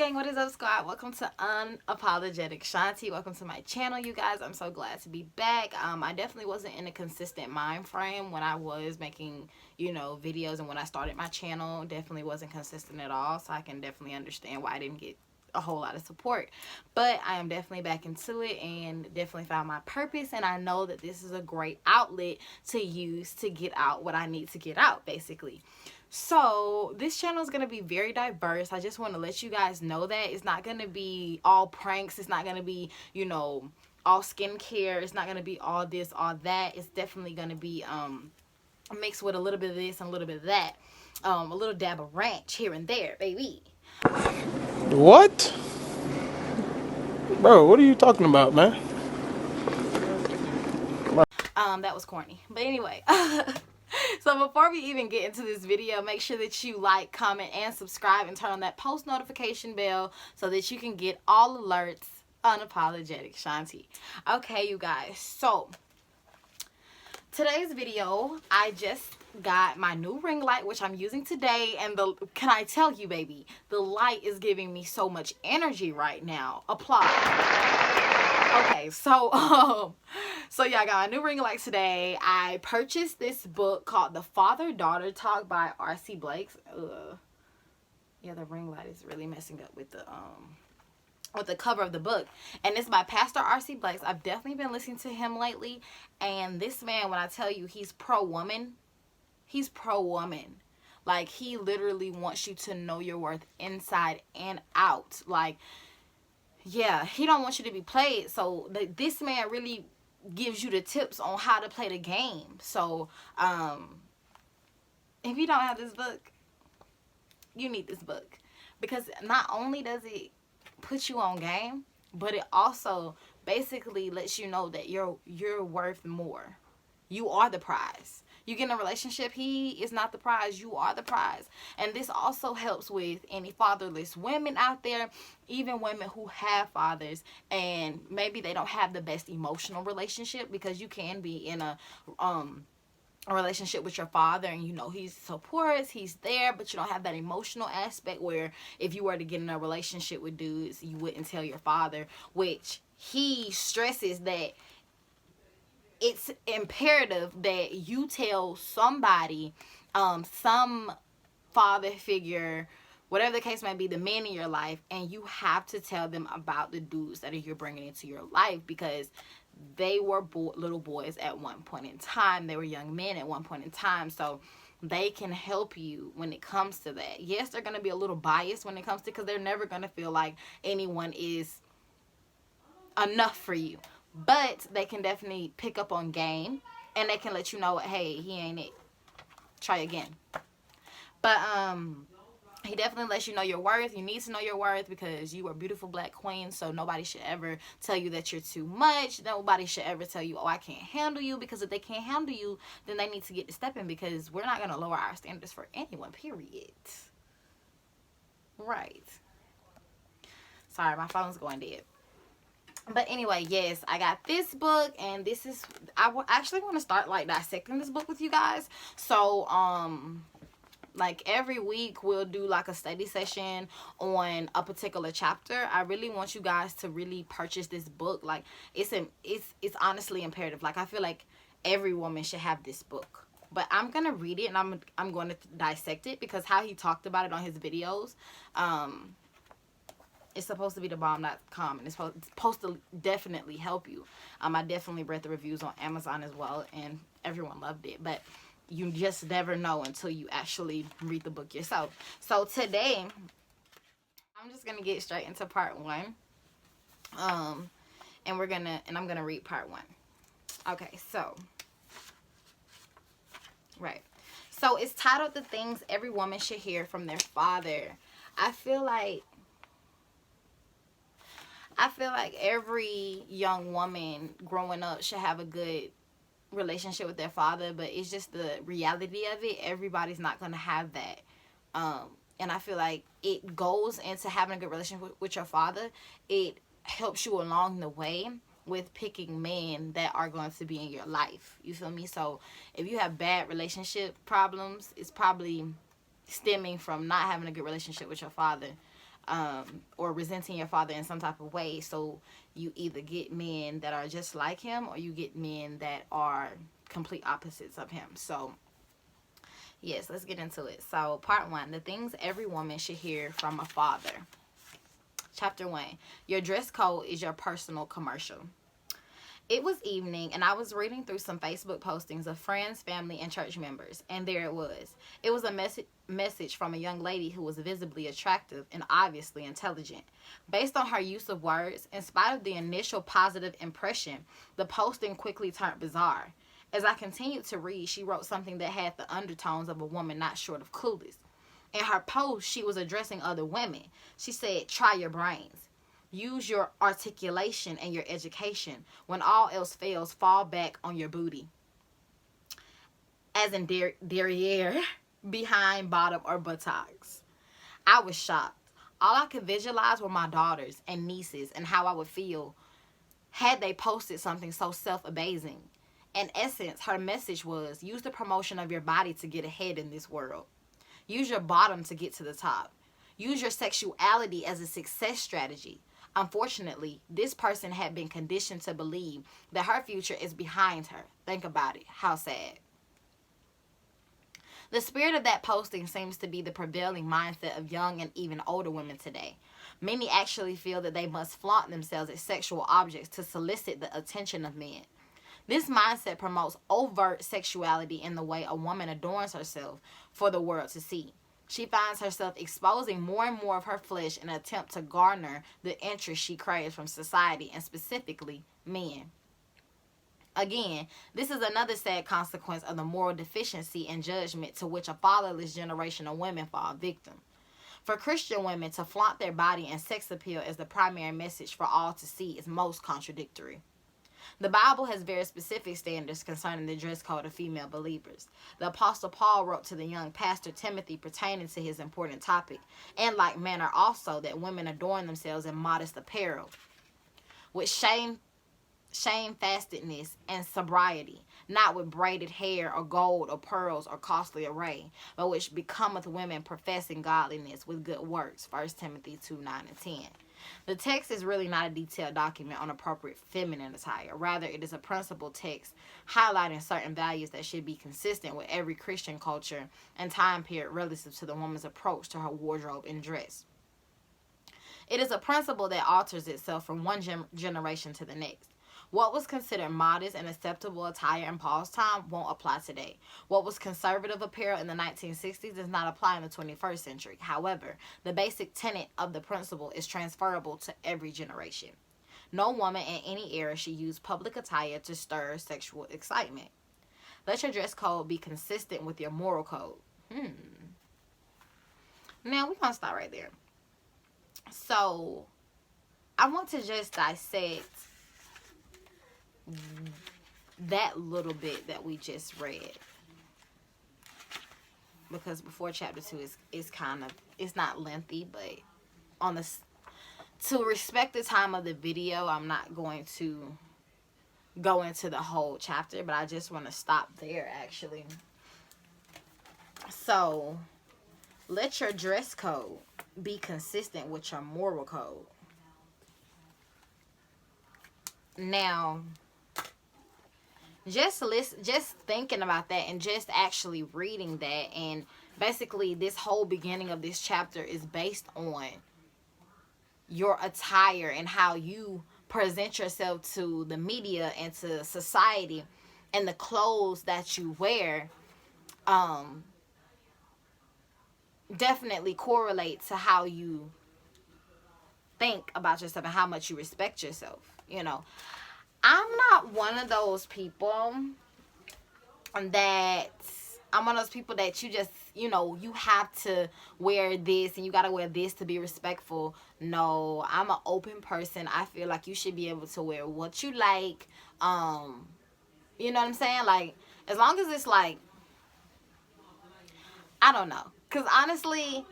gang, what is up, squad? Welcome to Unapologetic Shanti. Welcome to my channel, you guys. I'm so glad to be back. I definitely wasn't in a consistent mind frame when I was making, videos, and when I started my channel, definitely wasn't consistent at all. So I can definitely understand why I didn't get a whole lot of support, but I am definitely back into it and definitely found my purpose, and I know that this is a great outlet to use to get out what I need to get out, basically. So this channel is going to be very diverse. I just want to let you guys know that it's not going to be all pranks. It's not going to be, all skincare. It's not going to be all this, all that. It's definitely going to be mixed with a little bit of this and a little bit of that. A little dab of ranch here and there, baby. What? Bro, what are you talking about, man? That was corny. But anyway, so before we even get into this video, make sure that you like, comment, and subscribe, and turn on that post notification bell so that you can get all alerts. Unapologetic Shanti. Okay, you guys. So today's video, I just got my new ring light, which I'm using today, and can I tell you, baby, the light is giving me so much energy right now. Applause. Okay, so yeah, I got a new ring light today. I purchased this book called The Father-Daughter Talk by R.C. Blakes. Yeah, the ring light is really messing up with the cover of the book, and it's by Pastor R.C. Blakes. I've definitely been listening to him lately, and this man, when I tell you he's pro-woman, he's pro-woman. Like, he literally wants you to know your worth inside and out. Like, yeah, he don't want you to be played. So this man really gives you the tips on how to play the game. So if you don't have this book, you need this book, because not only does it put you on game, but it also basically lets you know that you're worth more. You are the prize. You get in a relationship, he is not the prize, you are the prize. And this also helps with any fatherless women out there, even women who have fathers and maybe they don't have the best emotional relationship, because you can be in a relationship with your father and he supports, he's there, but you don't have that emotional aspect where if you were to get in a relationship with dudes, you wouldn't tell your father, which he stresses that it's imperative that you tell somebody, some father figure, whatever the case might be, the man in your life, and you have to tell them about the dudes that you're bringing into your life, because they were little boys at one point in time. They were young men at one point in time. So they can help you when it comes to that. Yes, they're going to be a little biased when it comes to, because they're never going to feel like anyone is enough for you. But they can definitely pick up on game, and they can let you know, hey, he ain't it. Try again. But he definitely lets you know your worth. You need to know your worth, because you are beautiful black queen. So nobody should ever tell you that you're too much. Nobody should ever tell you, oh, I can't handle you, because if they can't handle you, then they need to get to stepping, because we're not going to lower our standards for anyone, period. Right. Sorry, my phone's going dead. But anyway, yes, I got this book, and this is, actually want to start like dissecting this book with you guys. So like every week we'll do like a study session on a particular chapter. I really want you guys to really purchase this book. Like, it's honestly imperative. Like, I feel like every woman should have this book. But I'm gonna read it, and I'm going to dissect it, because how he talked about it on his videos, it's supposed to be the bomb.com, and it's supposed to definitely help you. I definitely read the reviews on Amazon as well, and everyone loved it. But you just never know until you actually read the book yourself. So today, I'm just gonna get straight into part 1. And I'm gonna read part 1. Okay, so right. So it's titled "The Things Every Woman Should Hear from Their Father." I feel like every young woman growing up should have a good relationship with their father, but it's just the reality of it. Everybody's not going to have that. And I feel like it goes into having a good relationship with your father. It helps you along the way with picking men that are going to be in your life. You feel me? So if you have bad relationship problems, it's probably stemming from not having a good relationship with your father. or resenting your father in some type of way. So you either get men that are just like him, or you get men that are complete opposites of him. So yes, let's get into it. So part 1, the things every woman should hear from a father. Chapter 1, your dress code is your personal commercial. It was evening, and I was reading through some Facebook postings of friends, family, and church members, and there it was. It was a message from a young lady who was visibly attractive and obviously intelligent. Based on her use of words, in spite of the initial positive impression, the posting quickly turned bizarre. As I continued to read, she wrote something that had the undertones of a woman not short of clueless. In her post, she was addressing other women. She said, "Try your brains. Use your articulation and your education. When all else fails, fall back on your booty." As in derriere, behind, bottom, or buttocks. I was shocked. All I could visualize were my daughters and nieces and how I would feel had they posted something so self-abasing. In essence, her message was, use the promotion of your body to get ahead in this world. Use your bottom to get to the top. Use your sexuality as a success strategy. Unfortunately, this person had been conditioned to believe that her future is behind her. Think about it. How sad. The spirit of that posting seems to be the prevailing mindset of young and even older women today. Many actually feel that they must flaunt themselves as sexual objects to solicit the attention of men. This mindset promotes overt sexuality in the way a woman adorns herself for the world to see. She finds herself exposing more and more of her flesh in an attempt to garner the interest she craves from society, and specifically men. Again, this is another sad consequence of the moral deficiency and judgment to which a fatherless generation of women fall victim. For Christian women to flaunt their body and sex appeal as the primary message for all to see is most contradictory. The Bible has very specific standards concerning the dress code of female believers. The Apostle Paul wrote to the young pastor Timothy pertaining to his important topic, in like manner also that women adorn themselves in modest apparel, with shamefastness and sobriety, not with braided hair or gold or pearls or costly array, but which becometh women professing godliness with good works. 1 Timothy 2:9-10. The text is really not a detailed document on appropriate feminine attire. Rather, it is a principal text highlighting certain values that should be consistent with every Christian culture and time period relative to the woman's approach to her wardrobe and dress. It is a principle that alters itself from one generation to the next. What was considered modest and acceptable attire in Paul's time won't apply today. What was conservative apparel in the 1960s does not apply in the 21st century. However, the basic tenet of the principle is transferable to every generation. No woman in any era should use public attire to stir sexual excitement. Let your dress code be consistent with your moral code. Now, we're going to stop right there. So, I want to just dissect that little bit that we just read, because before chapter 2 is kind of, it's not lengthy, but on this, to respect the time of the video, I'm not going to go into the whole chapter, but I just want to stop there actually. So, let your dress code be consistent with your moral code. Now, just thinking about that and just actually reading that, and basically this whole beginning of this chapter is based on your attire and how you present yourself to the media and to society, and the clothes that you wear definitely correlate to how you think about yourself and how much you respect yourself. You know, I'm not one of those people that you just, you have to wear this and you got to wear this to be respectful. No, I'm an open person. I feel like you should be able to wear what you like. You know what I'm saying? Like, as long as it's like, I don't know. Because honestly,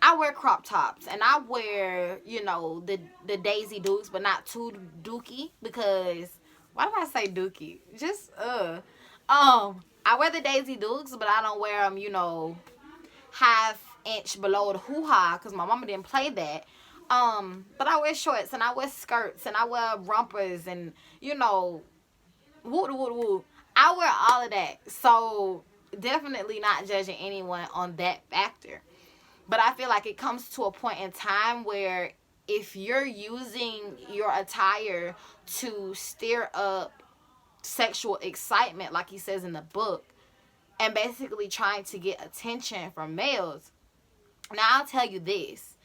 I wear crop tops and I wear, the Daisy Dukes, but not too dookie, because why did I say dookie? Just I wear the Daisy Dukes, but I don't wear them, half inch below the hoo-ha because my mama didn't play that. But I wear shorts and I wear skirts and I wear rompers and, woo woo woo. I wear all of that. So definitely not judging anyone on that factor. But I feel like it comes to a point in time where if you're using your attire to stir up sexual excitement, like he says in the book, and basically trying to get attention from males. Now I'll tell you this.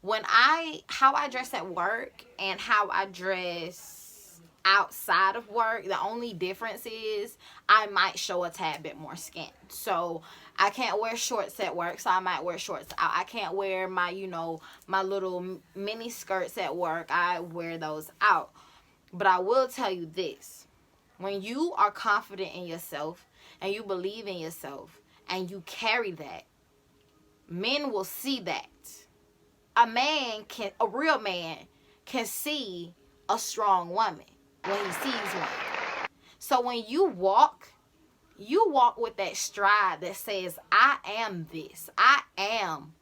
How I dress at work and how I dress outside of work, the only difference is I might show a tad bit more skin. So I can't wear shorts at work, so I might wear shorts out. I can't wear my, my little mini skirts at work. I wear those out. But I will tell you this. When you are confident in yourself and you believe in yourself and you carry that, men will see that. A real man can see a strong woman when he sees one. So when you walk with that stride that says, I am this. I am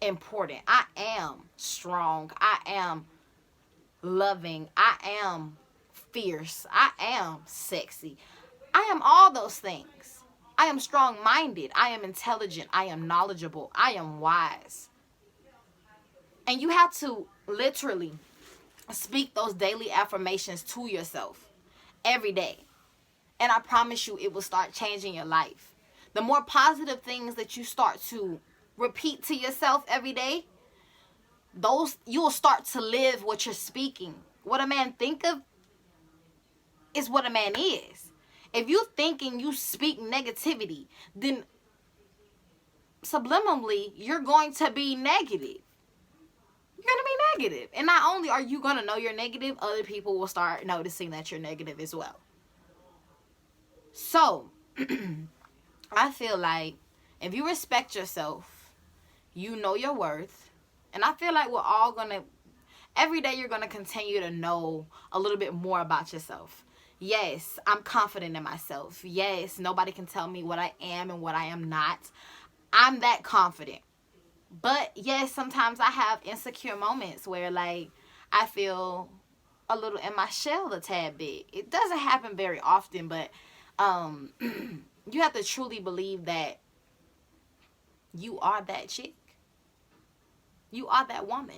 important. I am strong. I am loving. I am fierce. I am sexy. I am all those things. I am strong-minded. I am intelligent. I am knowledgeable. I am wise. And you have to literally speak those daily affirmations to yourself every day. And I promise you, it will start changing your life. The more positive things that you start to repeat to yourself every day, you will start to live what you're speaking. What a man think of is what a man is. If you thinking you speak negativity, then subliminally you're going to be negative. You're going to be negative. And not only are you going to know you're negative, other people will start noticing that you're negative as well. So, I feel like if you respect yourself, you know your worth. And I feel like we're all going to, every day you're going to continue to know a little bit more about yourself. Yes, I'm confident in myself. Yes, nobody can tell me what I am and what I am not. I'm that confident. But yes, sometimes I have insecure moments where I feel a little in my shell a tad bit. It doesn't happen very often, but you have to truly believe that you are that chick. You are that woman.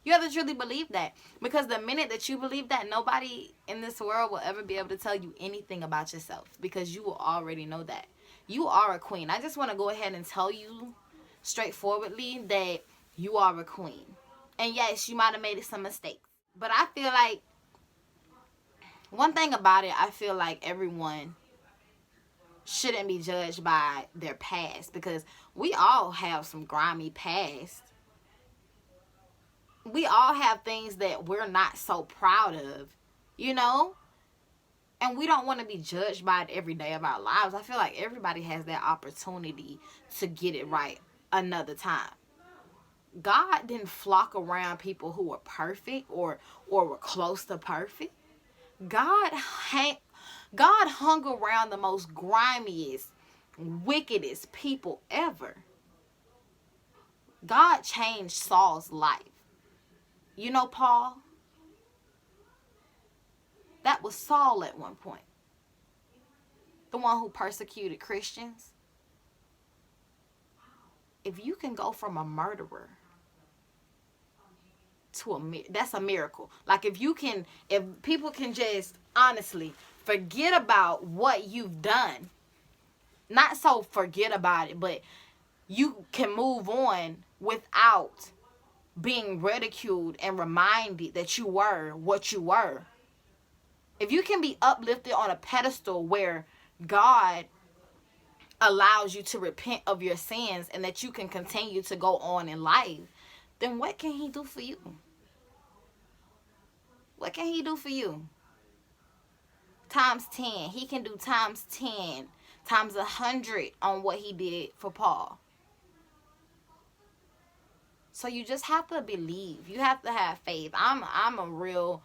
You have to truly believe that. Because the minute that you believe that, nobody in this world will ever be able to tell you anything about yourself. Because you will already know that. You are a queen. I just want to go ahead and tell you straightforwardly that you are a queen. And yes, you might have made some mistakes. But I feel like, one thing about it, I feel like everyone shouldn't be judged by their past. Because we all have some grimy past. We all have things that we're not so proud of, And we don't want to be judged by it every day of our lives. I feel like everybody has that opportunity to get it right another time. God didn't flock around people who were perfect or were close to perfect. God hung around the most grimiest, wickedest people ever. God changed Saul's life. You know Paul? That was Saul at one point. The one who persecuted Christians. If you can go from a murderer to that's a miracle. If people can just honestly forget about what you've done, not so forget about it, but you can move on without being ridiculed and reminded that you were what you were. If you can be uplifted on a pedestal where God allows you to repent of your sins and that you can continue to go on in life, then what can he do for you? What can he do for you? Times 10. He can do times 10, times 100 on what he did for Paul. So you just have to believe. You have to have faith. I'm a real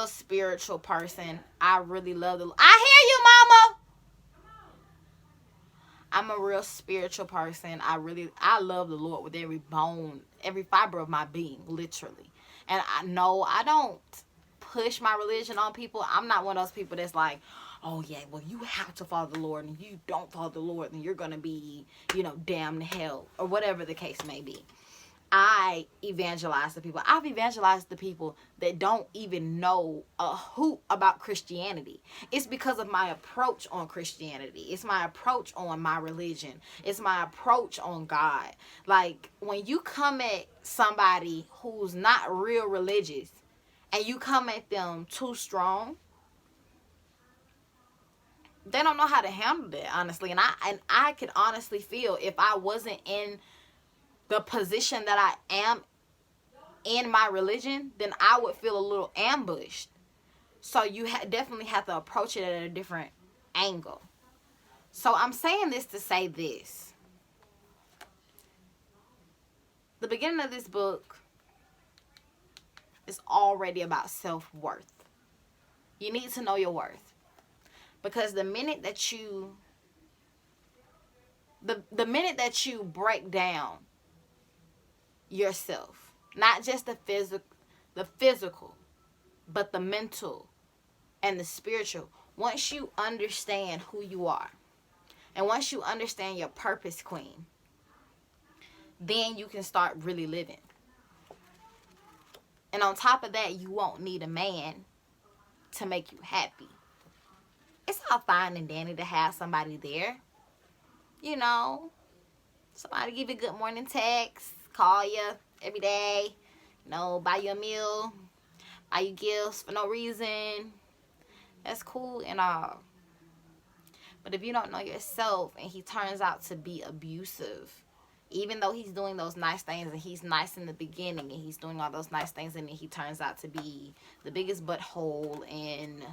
spiritual person. I really love I hear you, mama. I'm a real spiritual person. I love the Lord with every bone, every fiber of my being, literally. And I know I don't push my religion on people. I'm not one of those people that's like, oh yeah, well you have to follow the Lord, and if you don't follow the Lord, then you're gonna be, damned to hell, or whatever the case may be. I evangelize the people. I've evangelized the people that don't even know a hoot about Christianity. It's because of my approach on Christianity. It's my approach on my religion. It's my approach on God. Like, when you come at somebody who's not real religious and you come at them too strong, they don't know how to handle that, honestly. And I could honestly feel, if I wasn't in the position that I am in my religion, then I would feel a little ambushed. So you definitely have to approach it at a different angle. So I'm saying this to say this. The beginning of this book is already about self-worth. You need to know your worth. Because the minute that you break down yourself, not just the physical, but the mental and the spiritual, once you understand who you are, and once you understand your purpose, queen, then you can start really living. And on top of that, you won't need a man to make you happy. It's all fine and dandy to have somebody there. Somebody give you a good morning text, call you every day, buy you a meal, buy you gifts for no reason. That's cool and all. But if you don't know yourself and he turns out to be abusive, even though he's doing those nice things and he's nice in the beginning and he's doing all those nice things, and then he turns out to be the biggest butthole in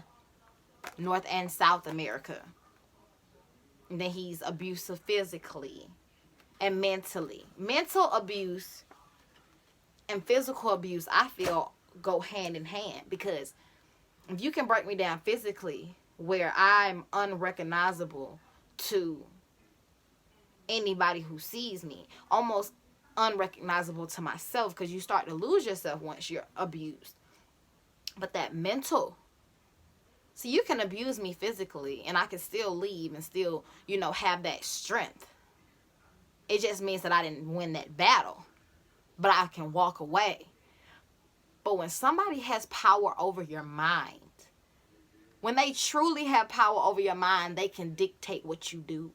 North and South America, and then he's abusive physically and mentally. Mental abuse and physical abuse, I feel, go hand in hand, because if you can break me down physically where I'm unrecognizable to anybody who sees me, almost unrecognizable to myself, because you start to lose yourself once you're abused. But that mental, so you can abuse me physically and I can still leave and still, have that strength. It just means that I didn't win that battle, but I can walk away. But when somebody has power over your mind, when they truly have power over your mind, they can dictate what you do,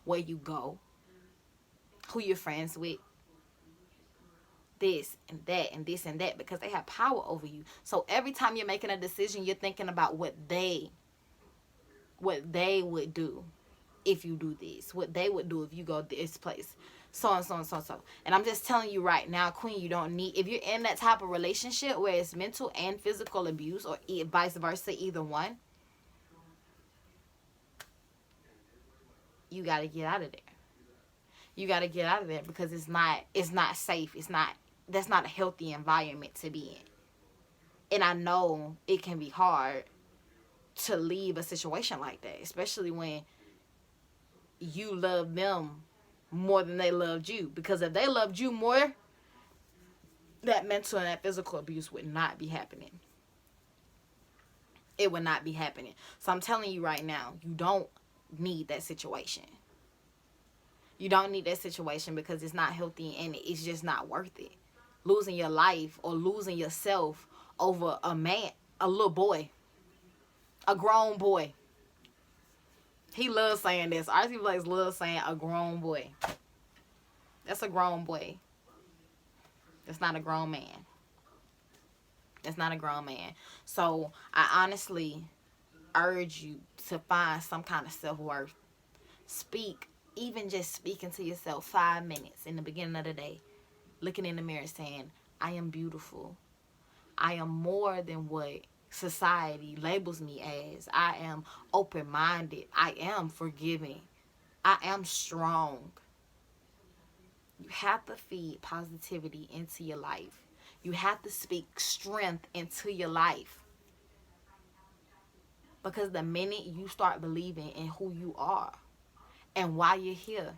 where you go, who you're friends with, this and that and this and that, because they have power over you. So every time you're making a decision, you're thinking about what they would do if you do this, what they would do if you go this place, so and so and so and so. And I'm just telling you right now, queen, you don't need, if you're in that type of relationship where it's mental and physical abuse, or vice versa, either one, you got to get out of there. You got to get out of there, because it's not safe. That's not a healthy environment to be in. And I know it can be hard to leave a situation like that, especially when you love them more than they loved you. Because if they loved you more, that mental and that physical abuse would not be happening. It would not be happening. So I'm telling you right now, you don't need that situation. You don't need that situation, because it's not healthy and it's just not worth it. Losing your life or losing yourself over a man, a little boy, a grown boy. He loves saying this. RC Blakes loves saying a grown boy. That's a grown boy. That's not a grown man. That's not a grown man. So I honestly urge you to find some kind of self-worth. Speak. Even just speaking to yourself 5 minutes in the beginning of the day. Looking in the mirror saying, I am beautiful. I am more than what society labels me as. I am open-minded. I am forgiving. I am strong. You have to feed positivity into your life. You have to speak strength into your life. Because the minute you start believing in who you are and while you're here,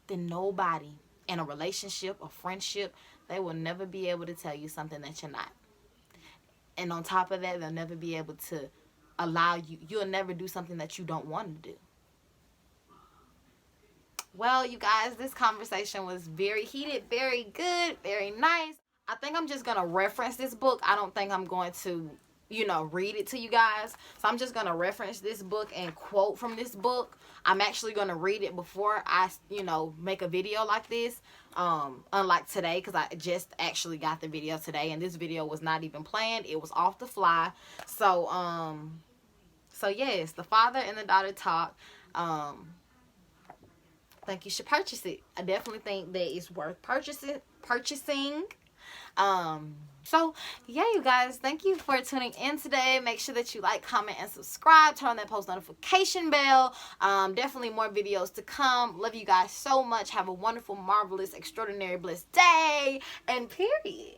then nobody in a relationship or friendship, they will never be able to tell you something that you're not. And on top of that, they'll never be able to allow you, you'll never do something that you don't want to do. Well, you guys, this conversation was very heated, very good, very nice. I think I'm just going to reference this book. I don't think I'm going to, read it to you guys. So I'm just going to reference this book and quote from this book. I'm actually going to read it before I, make a video like this. Unlike today, because I just actually got the video today, and this video was not even planned. It was off the fly. So yes, the father and the daughter talk. I think you should purchase it. I definitely think that it's worth purchasing. So yeah, you guys, thank you for tuning in today. Make sure that you like, comment, and subscribe. Turn on that post notification bell. Definitely more videos to come. Love you guys so much. Have a wonderful, marvelous, extraordinary, blessed day, and period.